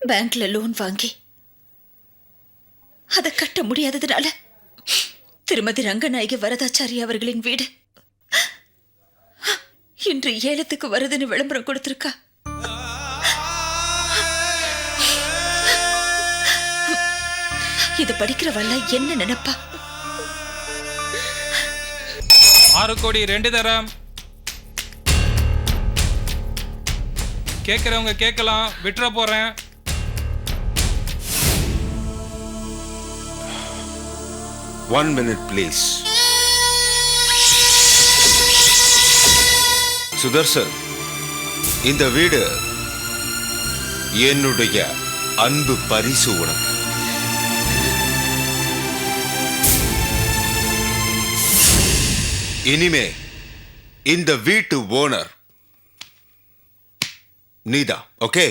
பேங்க்ல லோன் வாங்கி அதை கட்ட முடியாததுனால திருமதி ரங்கநாயகி வரதாச்சாரி அவர்களின் வீடு இன்று ஏலத்துக்கு வருதுன்னு விளம்பரம் கொடுத்திருக்கா. இது படிக்கிறவல்ல என்ன நினைப்பா? 6 கோடி 2 தரம். கேட்கிறவங்க கேட்கலாம், விட்டுற போறேன். One minute, please. சுதர்சன், இந்த வீடு என்னுடைய அன்பு பரிசு உனக்கு. இனிமே இந்த வீட்டு ஓனர் நீதா. ஓகே?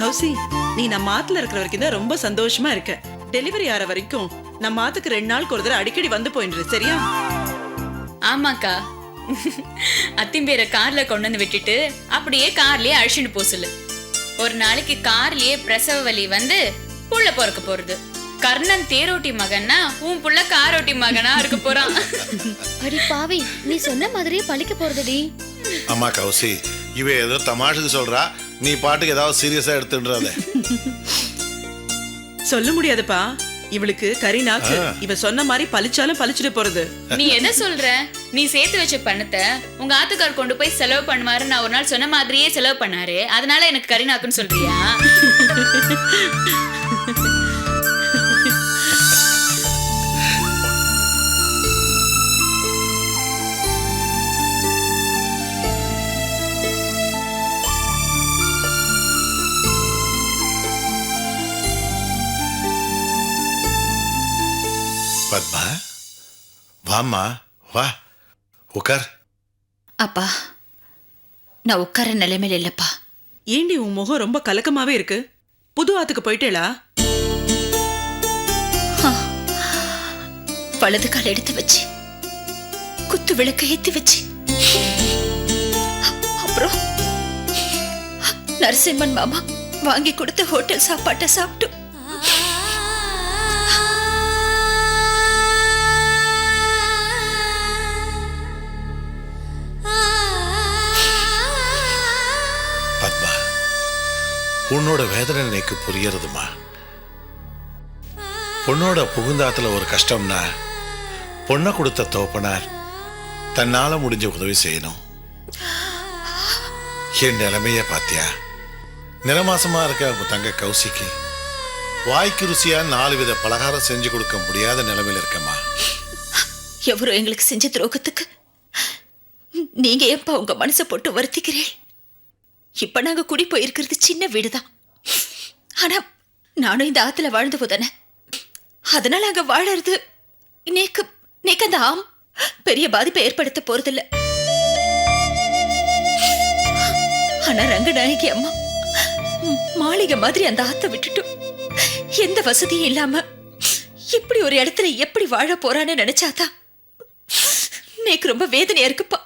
கௌசி, நீ நம்ம ஆத்துல இருக்கிற வரைக்கும் தான் ரொம்ப சந்தோஷமா இருக்க. டெலிவரி ஆற வரைக்கும் நம்ம ஆத்துக்கு 2 நாளுக்கு ஒரு தடவை அடிக்கடி வந்து போயின்று, சரியா? ஆமாக்கா, அத்திம்பேரை கார்ல கொண்டு வந்து விட்டுட்டு அப்படியே கார்லயே அழிச்சுட்டு போ சொல்லு. ஒரு நாளைக்கு கார்லயே பிரசவ வலி வந்து புள்ள பிறக்க போறது. கர்ணன் தேரோட்டி மகன்னா உன் புள்ள காரோட்டி மகனா இருக்க போறான். அடி பாவி, நீ சொன்ன மாதிரியே பழிக்க போறதுடி. அம்மா கௌசி, இவ ஏதோ தமாஷுக்கு சொல்றா, நீ பாட்டுக்கு ஏதாவது சீரியஸா எடுத்துன்றாத. சொல்ல முடியாதுப்பா, இவளுக்கு கரிநாக்கு. இவ சொன்ன மாதிரி பழிச்சாலும் பழிச்சுட்டு போறது. நீ என்ன சொல்ற? நீ சேர்த்து வச்ச பணத்தை உங்க ஆத்துக்கார் கொண்டு போய் செலவு பண்ணுவாரு. நான் ஒரு நாள் சொன்ன மாதிரியே செலவு பண்ணாரு, அதனால எனக்கு கரிநாக்குன்னு சொல்றியா? பத்மா, வாம்மா, வா உட்கார். அப்பா, நான் உட்கார நிலைமையில இல்லப்பா. ஏண்டி உன் முகம் ரொம்ப கலக்கமாவே இருக்கு? புது ஆத்துக்கு போயிட்டேளா? வலது கால் எடுத்து வச்சு குத்து விளக்க ஏத்தி வச்சு அப்புறம் நரசிம்மன் மாமா வாங்கி கொடுத்த ஹோட்டல் சாப்பாட்டை சாப்பிட்டு பத்மா, உன்னோட வேதனை எனக்கு புரியறதுமா. பொண்ணோட புகுந்தாத்துல ஒரு கஷ்டம்னா பொண்ணை கொடுத்த தோப்பனார் தன்னால முடிஞ்ச உதவி செய்யணும். என் நிலைமைய பாத்தியா? நிறமாசமா இருக்க உங்க தங்க கௌசிக்கு வாய்க்கு ருசியா 4 வித பலகாரம் செஞ்சு கொடுக்க முடியாத நிலைமையில இருக்கம்மா. எவரோ எங்களுக்கு செஞ்ச துரோகத்துக்கு நீங்க ஏன்பா உங்க மனசை போட்டு வருத்திக்கிறீள்? இப்ப நாங்க குடி போயிருக்கிறது சின்ன வீடுதான். ஆனா நானும் இந்த ஆத்துல வாழ்ந்து போதானே, அதனால அங்க வாழறது நேக்கு அந்த ஆம் பெரிய பாதிப்பை ஏற்படுத்த போறதில்ல. ஆனா ரங்கநாயகி அம்மா மாளிகை மாதிரி அந்த ஆத்த விட்டுட்டு எந்த வசதியும் இல்லாம இப்படி ஒரு இடத்துல எப்படி வாழ போறான்னு நினைச்சாதான் நேக்கு ரொம்ப வேதனையா இருக்குப்பா.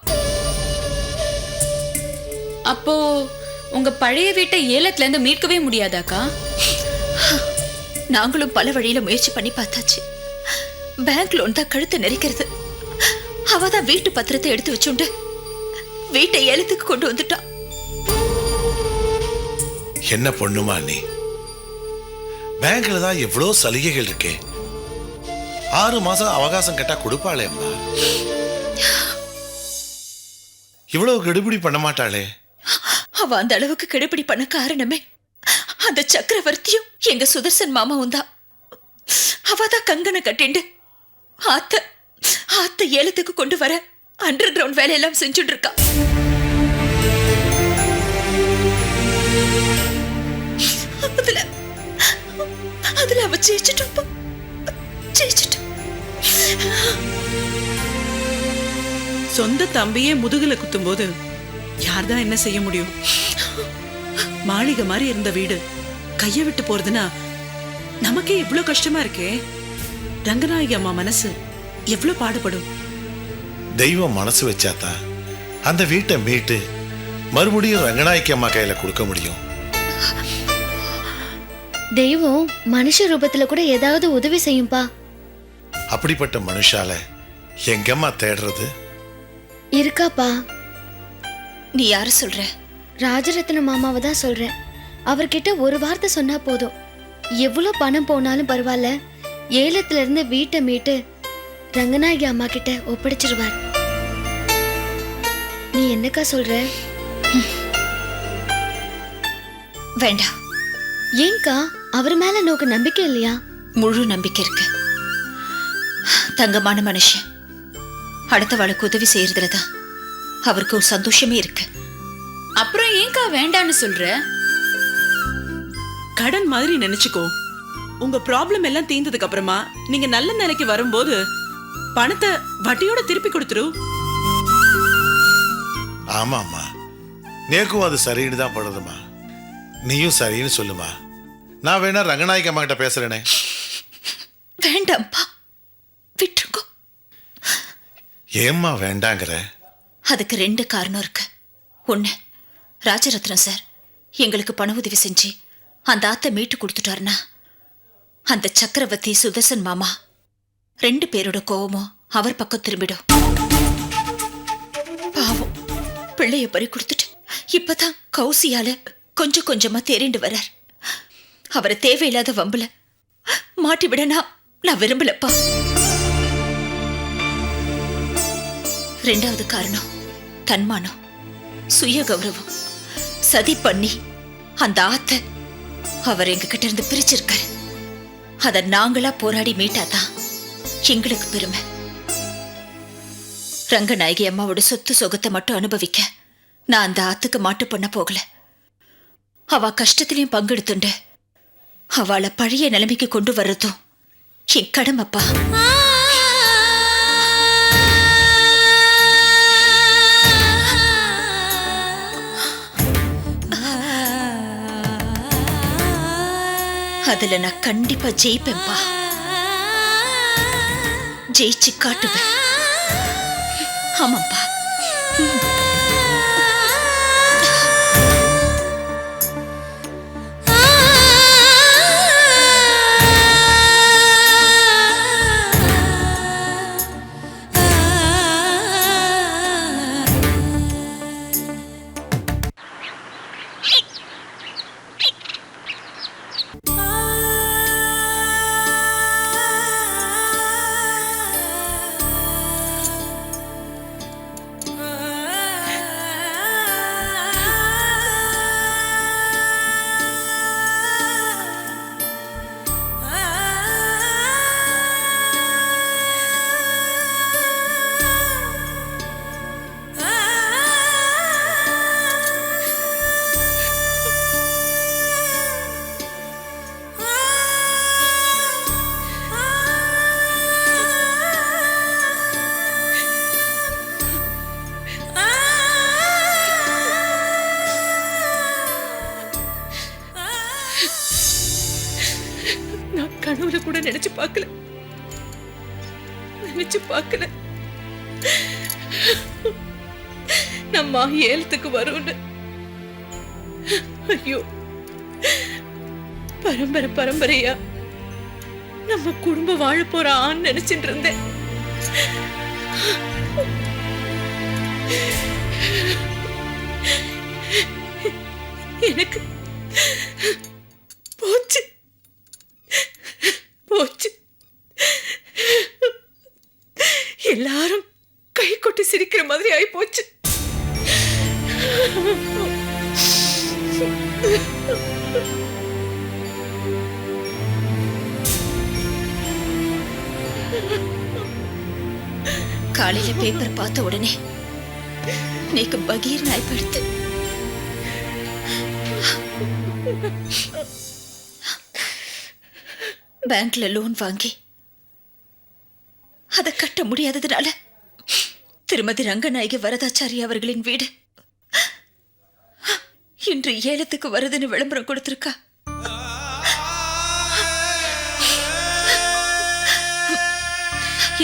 அப்போ உங்க பழைய வீட்டை ஏலத்துல இருந்து மீட்கவே முடியாதாக்கா? நாங்களும் பல வழியில முயற்சி பண்ணி பார்த்தாச்சு. பேங்க் லோன் தான் கழுத்து நெரிக்கிறது. அவதான் வீட்டு பத்திரத்தை எடுத்து வச்சுண்டு வீட்டை ஏலத்துக்கு கொண்டு வந்துட்டா. என்ன பொண்ணுமா நீ? பேங்க்ல தான் எவ்வளவு சலுகைகள் இருக்கே. 6 மாசம் அவகாசம் கேட்டா கொடுப்பாளே அம்மா. இவ்வளவு கெடுபிடி பண்ண மாட்டாளே. அவ அந்த அளவுக்கு கெடுபிடி பண்ண காரணமே அந்த சக்கரவர்த்தியும் எங்க சுதர்சன் மாமாவும் தான். அவதான் கங்கனை கட்டிண்டு ஆத்த ஏலத்துக்கு கொண்டு வர அண்டர் கிரவுண்ட் வேலையெல்லாம் செஞ்சுட்டு இருக்கா. அதுல அவ ஜெயிச்சுட்டோம். சொந்த தம்பியே முதுகுல குத்தும் போது யார்தான் என்ன செய்ய முடியும்? மாளிகை மாதிரி இருந்த வீடு கைய விட்டு போறதுன்னா நமக்கே இவ்ளோ கஷ்டமா இருக்கே. ரங்கநாயகி அம்மா மனசு எவ்வளவு பாடுபடும். தெய்வம் மனசு வச்சாதான் அந்த வீட்டை மீட்டு மறுபடியும் ரங்கநாயக்கி அம்மா கையில கொடுக்க முடியும். தெய்வம் மனுஷ ரூபத்துல கூட ஏதாவது உதவி செய்யும்பா. அப்படிப்பட்ட மனுஷால எங்கம்மா தேடுறது? இருக்காப்பா. நீ யார சொல்ற? ராஜரத்ன மாமாவை தான் சொல்றேன். அவர்கிட்ட ஒரு வார்த்தை சொன்னா போதும், எவ்வளவு பணம் போனாலும் பரவாயில்ல, ஏலத்துல இருந்து வீட்டை மீட்டு ரங்கநாயகி அம்மா கிட்ட ஒப்படைச்சிருவார். நீ என்னக்கா சொல்ற? வேண்டாம். ஏங்கா, அவர் மேல நோக்கு நம்பிக்கை இல்லையா? முழு நம்பிக்கை இருக்கு. தங்கமான மனுஷன் அடுத்தவளுக்கு உதவி செய்யறதுலதான் அவருக்கு ஒரு சந்தோஷமே இருக்கு. அப்புறம் ஏன்க்கா வேண்டான்னு சொல்ற? கடன் மாதிரி நினைச்சுக்கோ. உங்க ப்ராப்ளம் எல்லாம் தீர்ந்ததுக்கு அப்புறமா நீங்க நல்ல நிலைக்கு வரும்போது பணத்தை வட்டியோட திருப்பி கொடுத்துரு. ஆமாம்மா, நேக்கும் அது சரின்னு தான் படுதுமா. நீயும் சரின்னு சொல்லுமா. நான் வேணா ரங்கநாயகி அம்மா கிட்ட பேசுறேனே. வேண்டாம்ப்பா, விட்டுருக்கோ. ஏம்மா வேண்டாங்கிற? அதுக்கு 2 காரணம் இருக்கு. ஒண்ணு, ராஜரத்னம் சார் எங்களுக்கு பண உதவி செஞ்சு அந்த ஆத்தை மீட்டு கொடுத்துட்டாருன்னா அந்த சக்கரவர்த்தி சுதர்சன் மாமா 2 பேரோட கோவமும் அவர் பக்கம் திரும்பிடும். பாவம், பிள்ளைய பறி கொடுத்துட்டு இப்பதான் கௌசியால கொஞ்சம் கொஞ்சமா தேறிண்டு வர்றார். அவரை தேவையில்லாத வம்புல மாட்டி விட நான் விரும்பலப்பா. 2வது காரணம் தன்மானம், சுய கௌரவம். சதி பண்ணி அந்த ஆத்த அவர் எங்க கிட்ட இருந்து பிரிச்சிருக்காரு. அத நாங்களா போராடி மீட்டாதான் எங்களுக்கு பெருமை. ரங்கநாயகி அம்மாவோட சொத்து சொகத்தை மட்டும் அனுபவிக்க நான் அந்த ஆத்துக்கு மாட்டு பண்ண போகல. அவ கஷ்டத்திலையும் பங்கெடுத்துண்டு அவளை பழைய நிலைமைக்கு கொண்டு வர்றதும் என் கடமைப்பா. அதுல நான் கண்டிப்பா ஜெயிப்பேன்பா. ஜெயிச்சு காட்டுவேன். ஆமாப்பா. கனவுல கூட நினைச்சு பார்க்கல நம்ம ஏலத்துக்கு வரும்னு. ஐயோ, பரம்பரையா நம்ம குடும்பம் வாழ போற ஆண் நினைச்சிட்டு இருந்தேன். எனக்கு போச்சு. எல்லாரும் கை கொட்டி சிரிக்கிற மாதிரி ஆயி போச்சு. காலையில பேப்பர் பார்த்த உடனே நேக்கு பகீர் நாய்ப்படுத்து. பேங்க்ல லோன் வாங்கி அதை கட்ட முடியாததுனால திருமதி ரங்கநாயகி வரதாச்சாரி அவர்களின் வீடு இன்று ஏலத்துக்கு வருதுன்னு விளம்பரம் கொடுத்திருக்கா.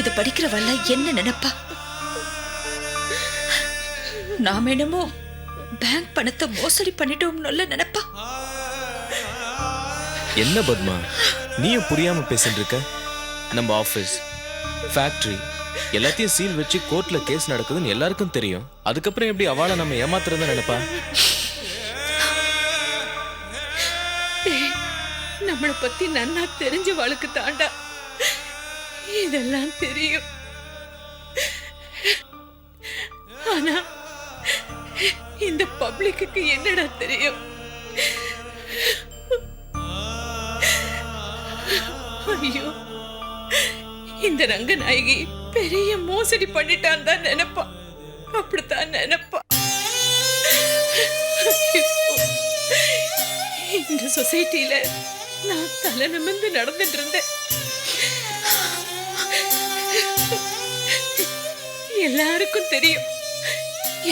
இது படிக்கிறவல்ல என்ன நினைப்பா? நாம என்னமோ பேங்க் பணத்தை மோசடி பண்ணிட்டோம்னு நினைப்பா. என்ன பத்மா நீயும் புரியாம பேசிட்டு இருக்க? நம்ம ஆபீஸ், ஃபேக்டரி எல்லாத்தையும் சீல் வச்சு கோர்ட்ல கேஸ் நடக்குதுன்னு எல்லாருக்கும் தெரியும். அதுக்கப்புறம் எப்படி அவளை நம்ம ஏமாத்துறதா நினைப்பா? நம்மளை பத்தி நன்னா தெரிஞ்சவளுக்கு தாண்டா இதெல்லாம் தெரியும். ஆனா இந்த பப்ளிக்கு என்னடா தெரியும்? ஐயோ, இந்த ரங்கநாயகி பெரிய மோசடி பண்ணிட்டான் தான் நினைப்பா. அப்படித்தான் நினைப்பா. இந்த சொசைட்டில நான் தலை நிமிர்ந்து நடந்துட்டு இருந்தேன். எல்லாருக்கும் தெரியும்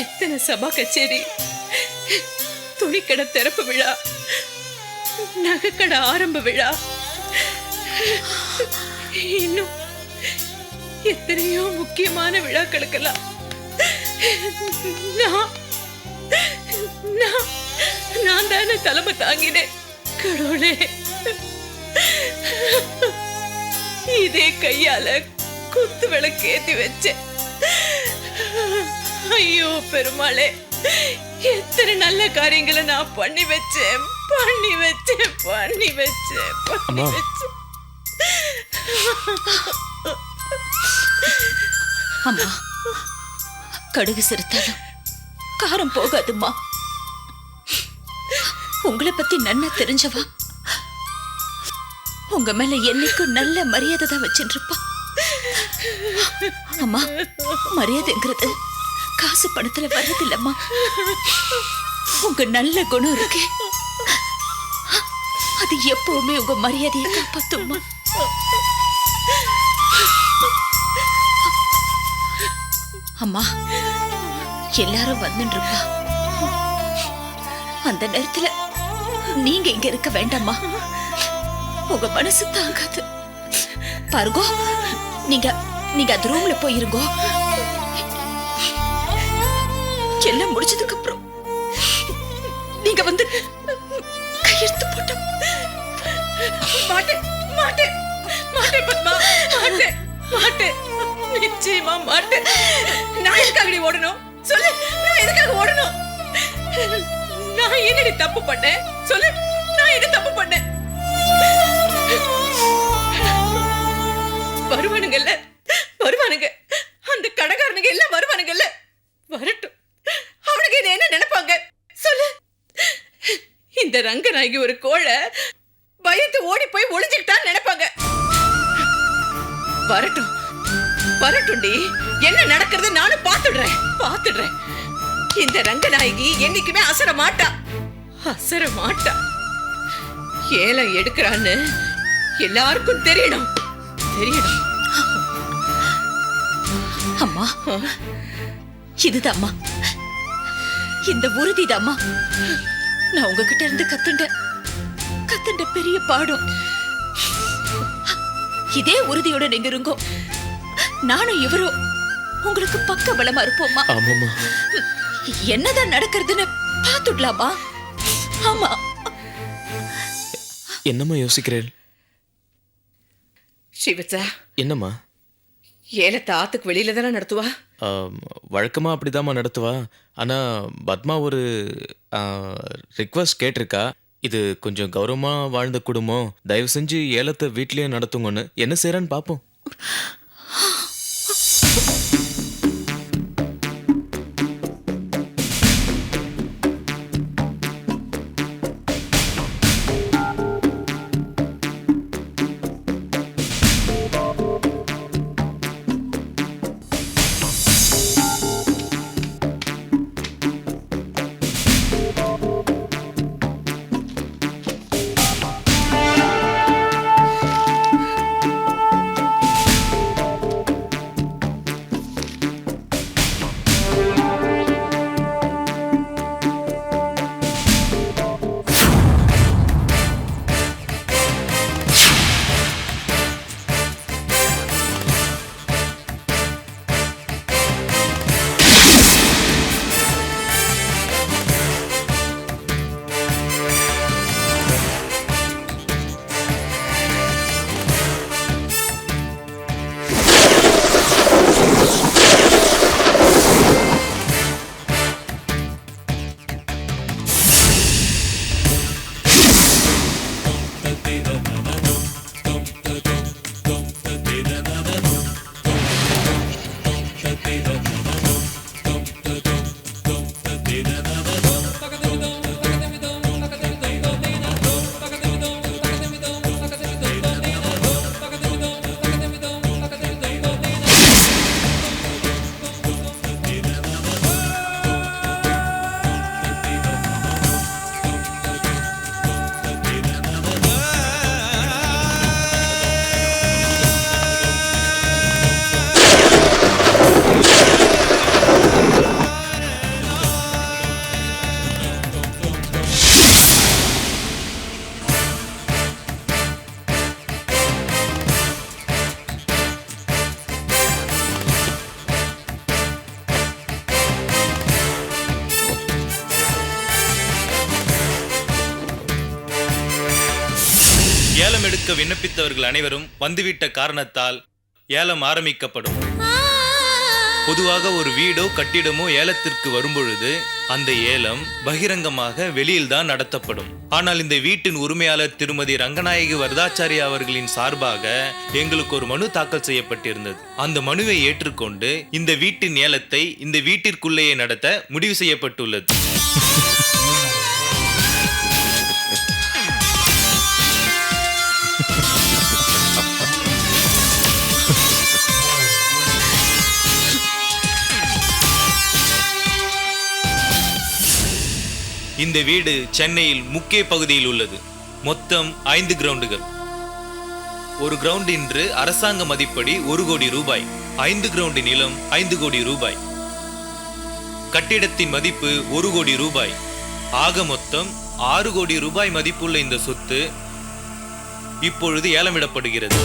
எத்தனை சபா கச்சேரி, துணிக்கடை திறப்பு விழா, நகைக்கடை ஆரம்ப விழா, இன்னும் எத்தனையோ முக்கியமான விழாக்களுக்கெல்லாம் நான் தானே தலைமை தாங்கினேன். கடவுளே, இதே கையால குத்து விளக்கு ஏத்தி வச்சேன். ஐயோ பெருமாளே, எத்தனை நல்ல காரியங்களை நான் பண்ணி வச்சேன். அம்மா, கடுகு சிறுத்தாலும் காரம் போகாதும்மா. உங்களை பத்தி நன்னா தெரிஞ்சவா உங்க மேல என்னைக்கும் நல்ல மரியாதை தான் வச்சுட்டு இருப்பா. அம்மா, மரியாதைங்கிறது காசு பணத்துல வர்றது இல்லம்மா. உங்க நல்ல குணம் இருக்கு, அது எப்பவுமே உங்க மரியாதையை காப்பாத்தும்மா. அம்மா, எல்லாரும் வந்துட்டு இருப்பா. அந்த நேரத்துல நீங்க இங்க இருக்க வேண்டாமா? உங்க மனசு தாங்காது. பாருங்கோ, நீங்க அந்த ரூம்ல போயிருங்கோ. எல்லாம் முடிச்சதுக்கு அப்புறம் நீங்க வந்து கையெழுத்து போட்ட மாட்டேன் மாட்டேன் மாட்டேன் பத்மா, மாட்டேன் மாட்டேன், நிச்சயமா மாட்டேன். நான் எதுக்காக ஓடணும் சொல்லு? நான் எதுக்காக ஓடணும்? நான் என்னடி தப்பு பண்ணேன் சொல்லு? நான் என்ன தப்பு பண்ணேன்? வருவானுங்கல்ல, வருவானுங்க, அந்த கடைக்காரனுங்க எல்லாம் வருவானுங்கல்ல, வரட்டும். அவனுக்கு இது என்ன நினைப்பாங்க சொல்லு? இந்த ரங்கநாயகி ஒரு கோழை பயந்து ஓடி போய் ஒளிஞ்சுக்கிட்டான்னு நினைப்பாங்க. வரட்டும் வரட்டும்டி, என்ன நடக்கிறது நானும் பாத்துடுறேன். இந்த ரங்கநாயகி என்னைக்குமே அசர மாட்டா. ஏலம் எடுக்கிறான்னு எல்லாருக்கும் தெரியணும். அம்மா, இதுதாம்மா, இந்த உறுதிதாம்மா நான் உங்ககிட்ட இருந்து கத்துண்ட பெரிய பாடம். இதே உறுதியோட நீங்க இருங்கோ, நானும் இவரும் உங்களுக்கு பக்க பலமா இருப்போம்மா. ஆமாம்மா. என்னதான் நடக்கிறதுன்னு பாத்துடலாமா? ஆமா. என்னம்மா யோசிக்கிறேன்? சிவச்சா, என்னம்மா? ஏலத்தை ஆத்துக்கு வெளியில தானே நடத்துவா? வழக்கமாக அப்படிதாம்மா நடத்துவா. ஆனால் பத்மா ஒரு ரிக்வஸ்ட் கேட்டிருக்கா. இது கொஞ்சம் கௌரவமாக வாழ்ந்த குடும்பம், தயவு செஞ்சு ஏலத்தை வீட்லேயே நடத்துங்கன்னு. என்ன செய்கிறான்னு பார்ப்போம். ஏலம் எடுக்க விண்ணப்பித்தவர்கள் அனைவரும் வந்துவிட்ட காரணத்தால் ஏலம் ஆரம்பிக்கப்படும். பொதுவாக ஒரு வீடோ கட்டிடமோ ஏலத்திற்கு வரும்பொழுது அந்த ஏலம் பகிரங்கமாக வெளியில்தான் நடத்தப்படும். ஆனால் இந்த வீட்டின் உரிமையாளர் திருமதி ரங்கநாயகி வரதாச்சாரி அவர்களின் சார்பாக எங்களுக்கு ஒரு மனு தாக்கல் செய்யப்பட்டிருந்தது. அந்த மனுவை ஏற்றுக்கொண்டு இந்த வீட்டின் ஏலத்தை இந்த வீட்டிற்குள்ளேயே நடத்த முடிவு செய்யப்பட்டுள்ளது. இந்த வீடு சென்னையில் முக்கிய பகுதியில் உள்ளது. மொத்தம் 5 கிரவுண்டுகள். ஒரு கிரவுண்ட் இன்று அரசாங்க மதிப்படி 1 கோடி ரூபாய். 5 கிரவுண்டு நிலம் 5 கோடி ரூபாய். கட்டிடத்தின் மதிப்பு 1 கோடி ரூபாய். ஆக மொத்தம் 6 கோடி ரூபாய் மதிப்புள்ள இந்த சொத்து இப்பொழுது ஏலமிடப்படுகிறது.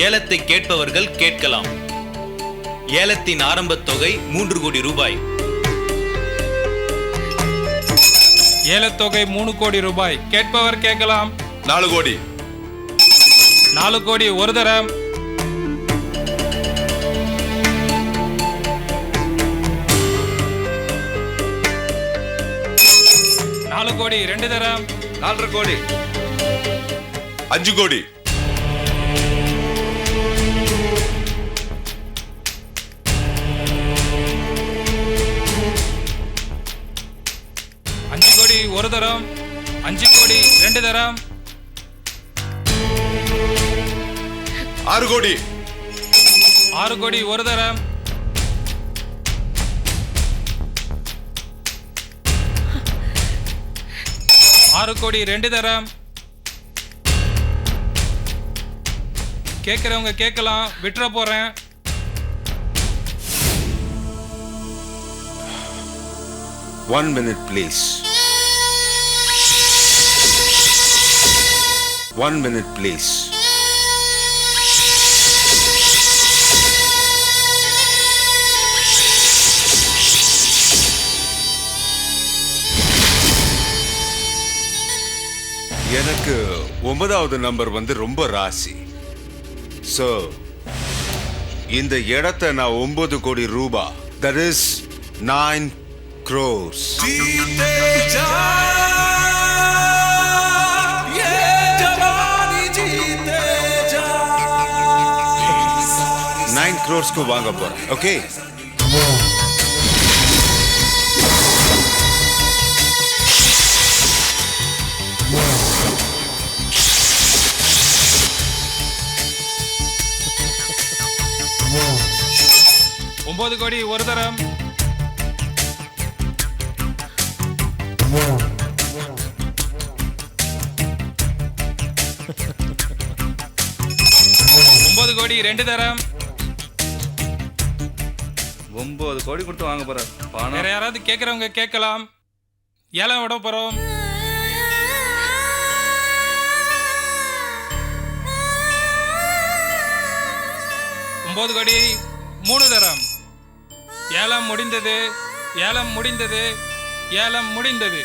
ஏலத்தை கேட்பவர்கள் கேட்கலாம். ஏலத்தின் ஆரம்ப தொகை 3 கோடி ரூபாய். ஏலத்தொகை 3 கோடி ரூபாய். கேட்பவர் கேட்கலாம். 4 கோடி. 4 கோடி ஒரு தரம். 4 கோடி 2 தரம். 4.5 கோடி. 5 கோடி. 5 கோடி ஒரு தரம். 5 கோடி 2 தரம். 6 கோடி. 6 கோடி ஒரு தரம். 6 கோடி 2 தரம். கேட்கிறவங்க கேட்கலாம். விட்டுற போறேன். 1 minute please. 1 minute please. எனக்கு 9வது நம்பர் வந்து ரொம்ப ராசி. சோ இந்த இடத்தை நான் 9 கோடி ரூபாய், that is 9 crores. 9 crores को வாங்க போறேன். ஓகே, ஒன்பது கோடி ஒரு தரம். 9 கோடி 2 தரம். 9 கோடி கொடுத்து வாங்க போறாரு. வேற யாராவது கேட்கறவங்க கேட்கலாம். ஏலம் விட போறோம். 9 கோடி 3 தரம். ஏலம் முடிந்தது. ஏலம் முடிந்தது. ஏலம் முடிந்தது.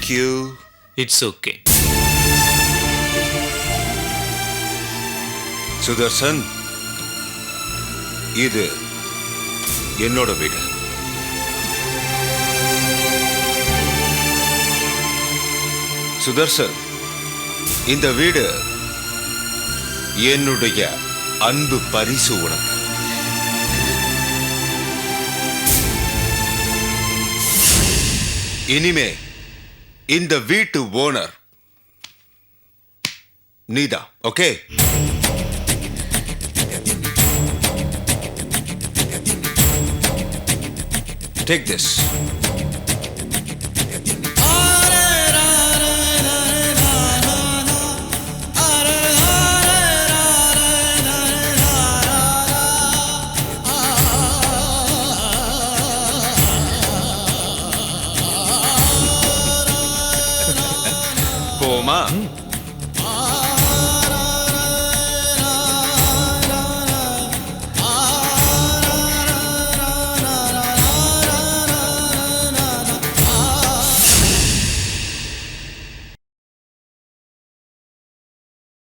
தேங்க்யூ. It's okay. சுதர்சன், இது என்னோட வீடு. சுதர்சன், இந்த வீடு என்னுடைய அன்பு பரிசு உனக்கு. இனிமே இந்த வீட்டு ஓனர் நீதான். ஓகே? Take this.